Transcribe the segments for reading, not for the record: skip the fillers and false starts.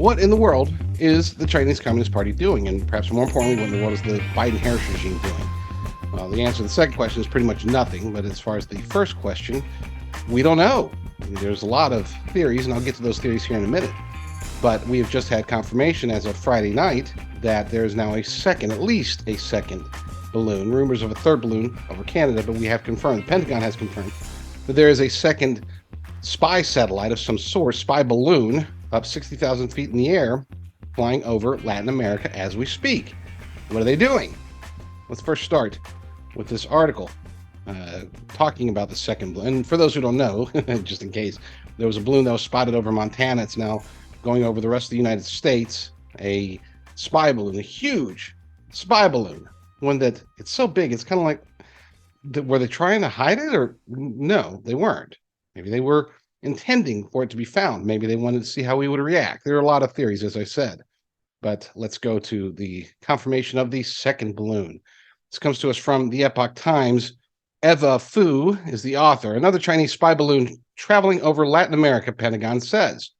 What in the world is the Chinese Communist Party doing? And perhaps more importantly, what in the world is the Biden-Harris regime doing? Well, the answer to the second question is pretty much nothing. But as far as the first question, we don't know. There's a lot of theories, and I'll get to those theories here in a minute. But we have just had confirmation as of Friday night that there is now at least a second balloon. Rumors of a third balloon over Canada, but we have confirmed, the Pentagon has confirmed, that there is a second spy satellite of some sort, spy balloon, up 60,000 feet in the air, flying over Latin America as we speak. What are they doing? Let's first start with this article talking about the second balloon. And for those who don't know, just in case, there was a balloon that was spotted over Montana. It's now going over the rest of the United States, a spy balloon, a huge spy balloon, one that it's so big, it's kind of like, were they trying to hide it? Or no, they weren't. Maybe they were intending for it to be found. Maybe they wanted to see how we would react. There are a lot of theories, as I said. But let's go to the confirmation of the second balloon. This comes to us from the Epoch Times. Eva Fu is the author. Another Chinese spy balloon traveling over Latin America, Pentagon says.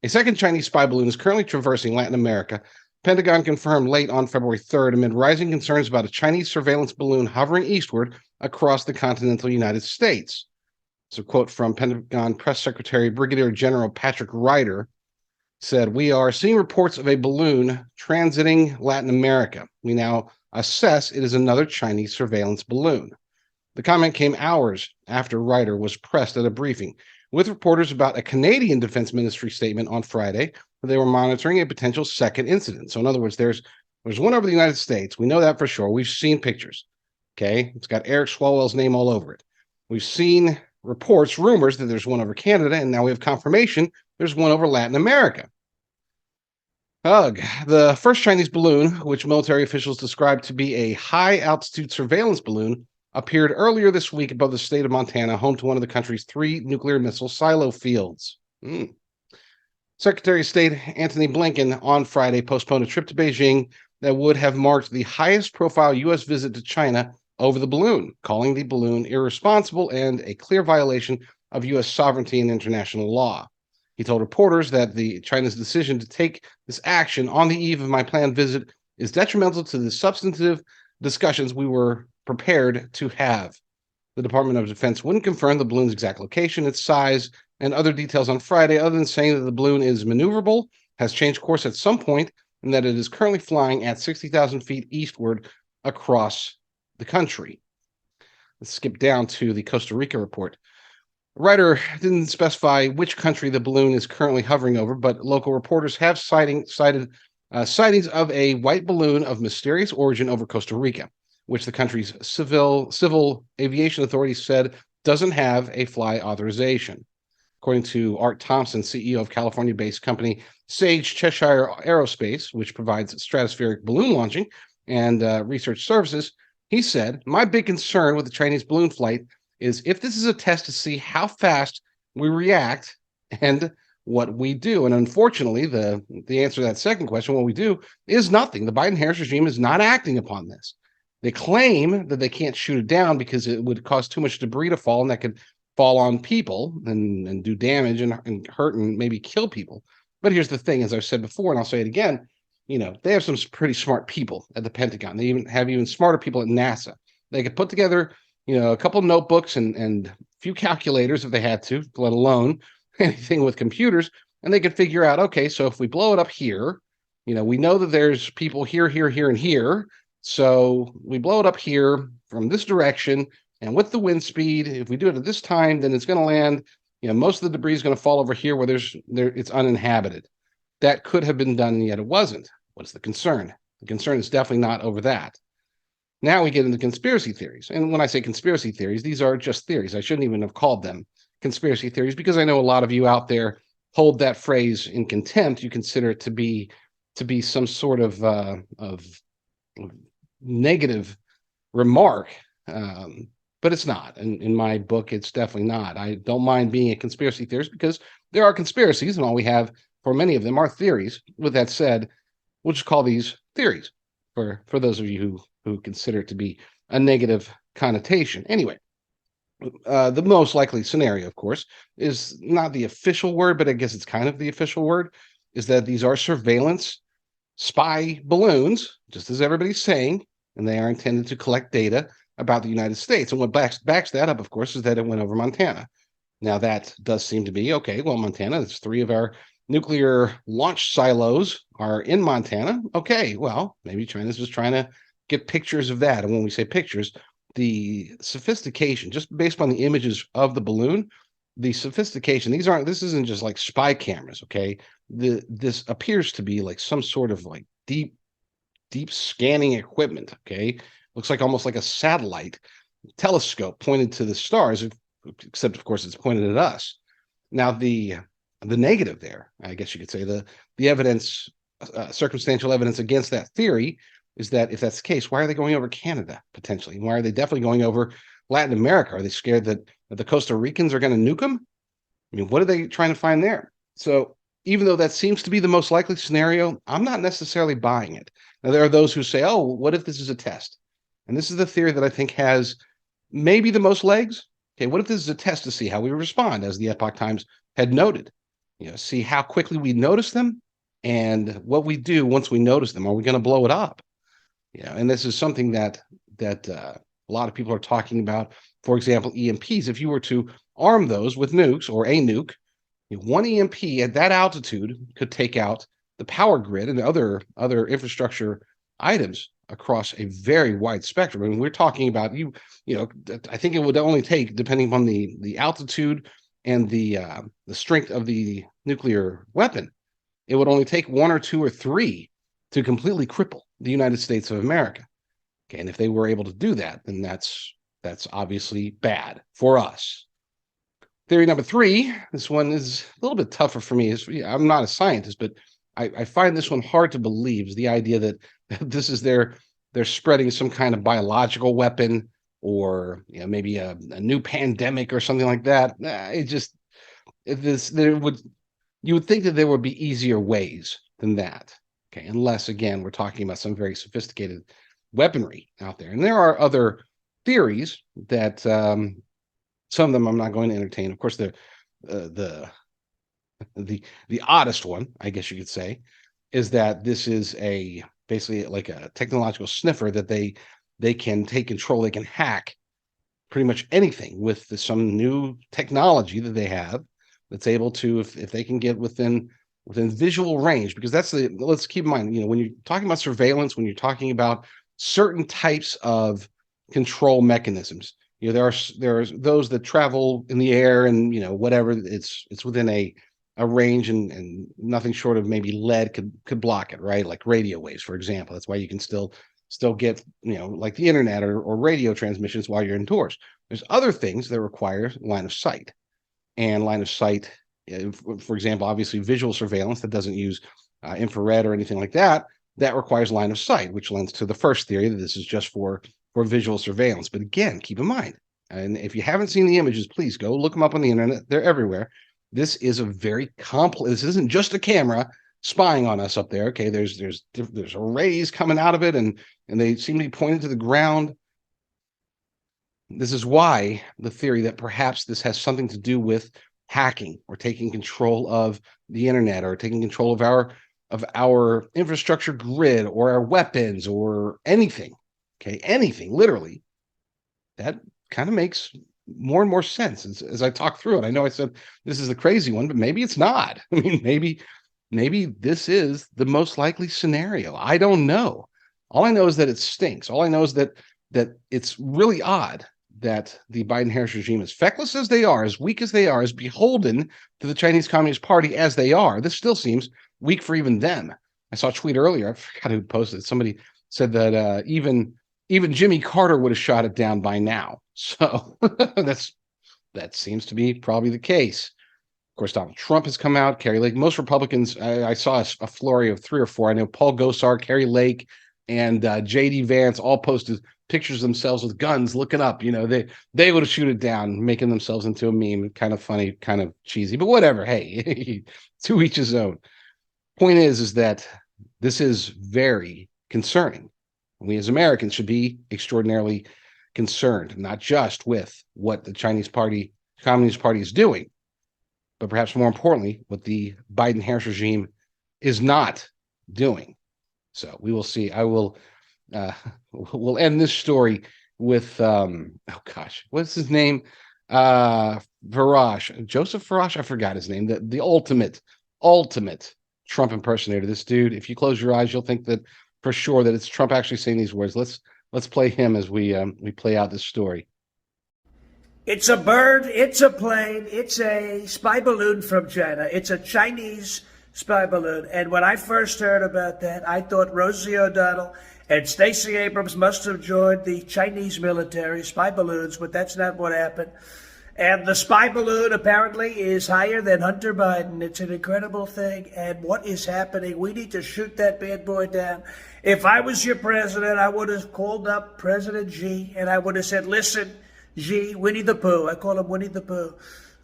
A second Chinese spy balloon is currently traversing Latin America. Pentagon confirmed late on February 3rd amid rising concerns about a Chinese surveillance balloon hovering eastward across the continental United States. It's a quote from Pentagon Press Secretary Brigadier General Patrick Ryder. Said, "We are seeing reports of a balloon transiting Latin America. We now assess it is another Chinese surveillance balloon." The comment came hours after Ryder was pressed at a briefing with reporters about a Canadian Defense Ministry statement on Friday that they were monitoring a potential second incident. So in other words, there's one over the United States. We know that for sure. We've seen pictures. Okay. It's got Eric Swalwell's name all over it. We've seen reports, rumors that there's one over Canada, and now we have confirmation there's one over Latin America. Ugh. The first Chinese balloon, which military officials described to be a high-altitude surveillance balloon, appeared earlier this week above the state of Montana, home to one of the country's 3 nuclear missile silo fields. Secretary of State Antony Blinken on Friday postponed a trip to Beijing that would have marked the highest-profile U.S. visit to China over the balloon, calling the balloon irresponsible and a clear violation of U.S. sovereignty and international law. He told reporters that China's decision to take this action on the eve of my planned visit is detrimental to the substantive discussions we were prepared to have. The Department of Defense wouldn't confirm the balloon's exact location, its size, and other details on Friday, other than saying that the balloon is maneuverable, has changed course at some point, and that it is currently flying at 60,000 feet eastward across the country. Let's skip down to the Costa Rica report. Ryder didn't specify which country the balloon is currently hovering over, but local reporters have cited sightings of a white balloon of mysterious origin over Costa Rica, which the country's civil aviation authorities said doesn't have a fly authorization. According to Art Thompson, CEO of California-based company Sage Cheshire Aerospace, which provides stratospheric balloon launching and research services, he said, "My big concern with the Chinese balloon flight is if this is a test to see how fast we react and what we do." And unfortunately, the answer to that second question, what we do, is nothing. The Biden-Harris regime is not acting upon this. They claim that they can't shoot it down because it would cause too much debris to fall, and that could fall on people and do damage and hurt and maybe kill people. But here's the thing, as I've said before, and I'll say it again, they have some pretty smart people at the Pentagon. They even have smarter people at NASA. They could put together a couple of notebooks and a few calculators if they had to, let alone anything with computers, and they could figure out, okay, so if we blow it up here, we know that there's people here, here, here, and here, so we blow it up here from this direction, and with the wind speed, if we do it at this time, then it's going to land, most of the debris is going to fall over here where it's uninhabited. That could have been done, and yet it wasn't. What's the concern? The concern is definitely not over that. Now we get into conspiracy theories. And when I say conspiracy theories, these are just theories. I shouldn't even have called them conspiracy theories because I know a lot of you out there hold that phrase in contempt. You consider it to be some sort of negative remark. But it's not. In my book, it's definitely not. I don't mind being a conspiracy theorist because there are conspiracies, and all we have for many of them are theories. With that said, we'll just call these theories for those of you who consider it to be a negative connotation. Anyway, the most likely scenario, of course, is not the official word, but I guess it's kind of the official word, is that these are surveillance spy balloons, just as everybody's saying, and they are intended to collect data about the United States. And what backs that up, of course, is that it went over Montana. Now, that does seem to be okay. Well, Montana, there's 3 of our nuclear launch silos are in Montana. Okay, well, maybe China's just trying to get pictures of that. And when we say pictures, the sophistication, just based on the images of the balloon, the sophistication, this isn't just like spy cameras, okay? This appears to be like some sort of like deep scanning equipment, okay? Looks like almost like a satellite telescope pointed to the stars, except of course it's pointed at us. Now the negative there, I guess you could say, the evidence, circumstantial evidence against that theory is that if that's the case, why are they going over Canada potentially? Why are they definitely going over Latin America? Are they scared that the Costa Ricans are going to nuke them? I mean, what are they trying to find there? So even though that seems to be the most likely scenario, I'm not necessarily buying it. Now, there are those who say, oh, what if this is a test? And this is the theory that I think has maybe the most legs. Okay, what if this is a test to see how we respond, as the Epoch Times had noted? See how quickly we notice them and what we do once we notice them. Are we going to blow it up? And this is something that a lot of people are talking about. For example, EMPs. If you were to arm those with nukes or a nuke, one EMP at that altitude could take out the power grid and other infrastructure items across a very wide spectrum. I mean, we're talking about I think it would only take, depending upon the altitude and the strength of the nuclear weapon, it would only take 1 or 2 or 3 to completely cripple the United States of America. Okay, and if they were able to do that, then that's obviously bad for us. Theory number 3, this one is a little bit tougher for me. I'm not a scientist, but I find this one hard to believe, is the idea that this is they're spreading some kind of biological weapon, or maybe a new pandemic or something like that. You would think that there would be easier ways than that. Okay, unless again we're talking about some very sophisticated weaponry out there. And there are other theories that some of them I'm not going to entertain. Of course, the oddest one, I guess you could say, is that this is basically like a technological sniffer that they can take control, they can hack pretty much anything with some new technology that they have that's able to, if they can get within visual range, because let's keep in mind, when you're talking about surveillance, when you're talking about certain types of control mechanisms, there are those that travel in the air and whatever, it's within a range, and nothing short of maybe lead could block it, right? Like radio waves, for example. That's why you can still get like the internet or radio transmissions while you're indoors. There's other things that require line of sight, and line of sight, for example, obviously visual surveillance that doesn't use infrared or anything like that requires line of sight, which lends to the first theory that this is just for visual surveillance. But again, keep in mind, and if you haven't seen the images, please go look them up on the internet. They're everywhere. This is a very complex. This isn't just a camera spying on us up there. Okay, there's arrays coming out of it, and they seem to be pointed to the ground. This is why the theory that perhaps this has something to do with hacking or taking control of the internet or taking control of our infrastructure grid or our weapons or anything. Okay, anything, literally. That kind of makes more and more sense as I talk through it. I know I said this is the crazy one, but maybe it's not. I mean, maybe this is the most likely scenario. I don't know. All I know is that it stinks. All I know is that it's really odd that the Biden-Harris regime, as feckless as they are, as weak as they are, as beholden to the Chinese Communist Party as they are, this still seems weak for even them. I saw a tweet earlier. I forgot who posted it. Somebody said that even Jimmy Carter would have shot it down by now. So that seems to be probably the case. Of course, Donald Trump has come out. Carrie Lake. Most Republicans, I saw a flurry of 3 or 4. I know Paul Gosar, Carrie Lake, and JD Vance all posted pictures of themselves with guns looking up. They would have shoot it down, making themselves into a meme. Kind of funny, kind of cheesy, but whatever. Hey, to each his own. Point is that this is very concerning. We as Americans should be extraordinarily concerned, not just with what the Communist Party is doing, but perhaps more importantly, what the Biden-Harris regime is not doing. So we will see. We'll end this story with what's his name? Joseph Farash. I forgot his name. The ultimate Trump impersonator. This dude. If you close your eyes, you'll think that for sure that it's Trump actually saying these words. Let's play him as we play out this story. It's a bird, it's a plane, it's a spy balloon from China. It's a Chinese spy balloon. And when I first heard about that, I thought Rosie O'Donnell and Stacey Abrams must have joined the Chinese military spy balloons, but that's not what happened. And the spy balloon apparently is higher than Hunter Biden. It's an incredible thing. And what is happening? We need to shoot that bad boy down. If I was your president, I would have called up President Xi and I would have said, listen, Xi, Winnie the Pooh, I call him Winnie the Pooh,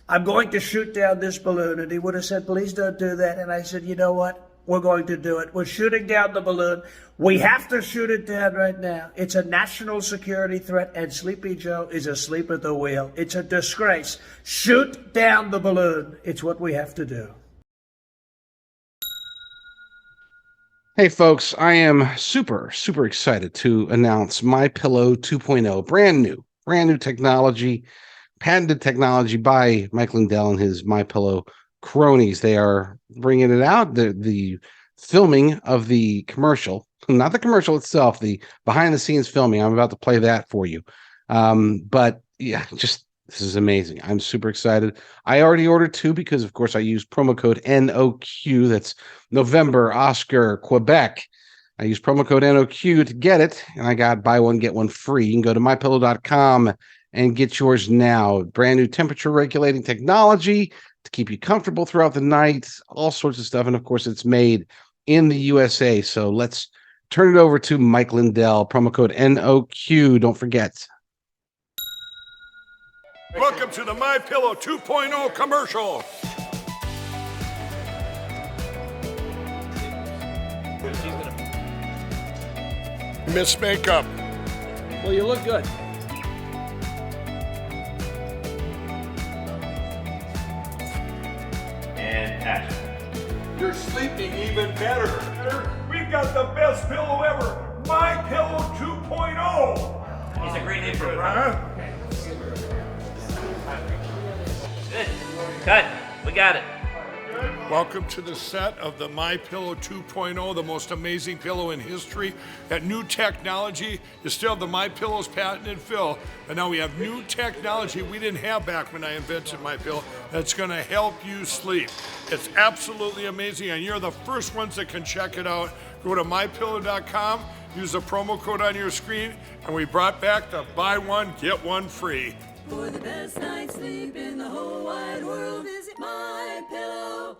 I'm going to shoot down this balloon. And he would have said, please don't do that. And I said, you know what? We're going to do it. We're shooting down the balloon. We have to shoot it down right now. It's a national security threat, and Sleepy Joe is asleep at the wheel. It's a disgrace. Shoot down the balloon. It's what we have to do. Hey folks, I am super excited to announce MyPillow 2.0, brand new technology, patented technology by Mike Lindell and his MyPillow cronies. They are bringing it out. The filming of the commercial, not the commercial itself, the behind the scenes filming. I'm about to play that for you. But yeah, this is amazing. I'm super excited. I already ordered 2 because, of course, I used promo code NOQ. That's November, Oscar, Quebec. I used promo code NOQ to get it, and I got buy one, get one free. You can go to mypillow.com and get yours now. Brand new temperature regulating technology to keep you comfortable throughout the night, all sorts of stuff. And, of course, it's made in the USA. So let's turn it over to Mike Lindell, promo code NOQ. Don't forget. Welcome to the MyPillow 2.0 commercial. Miss Makeup. Well, you look good. And action. You're sleeping even better. We've got the best pillow ever. MyPillow 2.0. It's a great name for a product. Good. Cut. We got it. Welcome to the set of the MyPillow 2.0, the most amazing pillow in history. That new technology is still the MyPillow's patented fill, but now we have new technology we didn't have back when I invented MyPillow that's going to help you sleep. It's absolutely amazing, and you're the first ones that can check it out. Go to mypillow.com, use the promo code on your screen, and we brought back the buy one, get one free. For the best night's sleep in the whole wide world, visit mypillow.com.